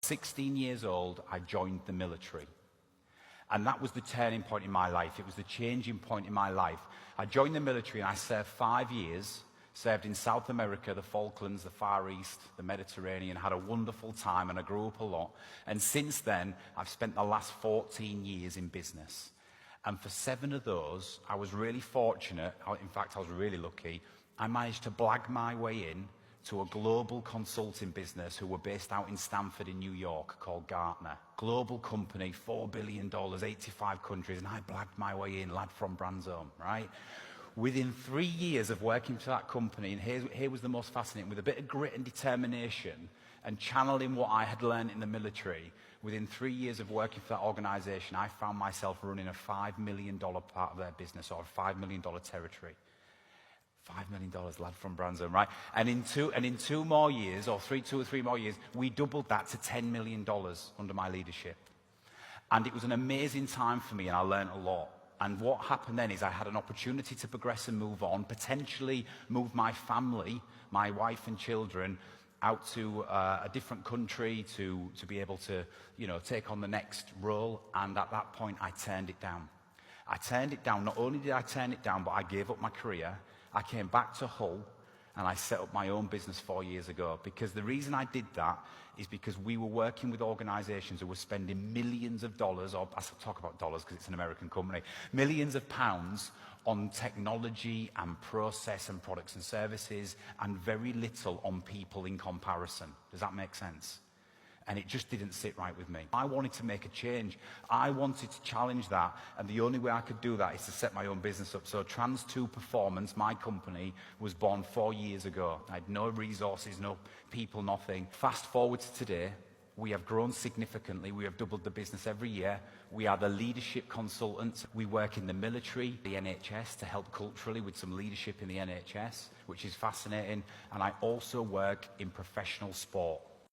16 years old, I joined the military. And that was the turning point in my life. It was the changing point in my life. I joined the military and I served 5 years, served in South America, the Falklands, the Far East, the Mediterranean, had a wonderful time, and I grew up a lot. And since then, I've spent the last 14 years in business. And for 7 of those, I was really fortunate. In fact, I was really lucky. I managed to blag my way in to a global consulting business who were based out in Stamford in New York called Gartner. Global company, $4 billion, 85 countries, and I blagged my way in, lad from Brandsome, right? Within 3 years of working for that company, and here was the most fascinating, with a bit of grit and determination and channeling what I had learned in the military, within 3 years of working for that organization, I found myself running a $5 million part of their business, or a $5 million territory. $5 million, lad from Brandsome, right? And in 2 more years, or 2 or 3 more years, we doubled that to $10 million under my leadership. And it was an amazing time for me, and I learned a lot. And what happened then is I had an opportunity to progress and move on, potentially move my family, my wife and children, out to a different country to be able to, take on the next role. And at that point, I turned it down. I turned it down. Not only did I turn it down, but I gave up my career. I came back to Hull and I set up my own business 4 years ago, because the reason I did that is because we were working with organizations who were spending millions of dollars, or I talk about dollars because it's an American company, millions of pounds on technology and process and products and services, and very little on people in comparison. Does that make sense? And it just didn't sit right with me. I wanted to make a change. I wanted to challenge that, and the only way I could do that is to set my own business up. So Trans2 Performance, my company, was born 4 years ago. I had no resources, no people, nothing. Fast forward to today, we have grown significantly. We have doubled the business every year. We are the leadership consultants. We work in the military, the NHS, to help culturally with some leadership in the NHS, which is fascinating. And I also work in professional sport.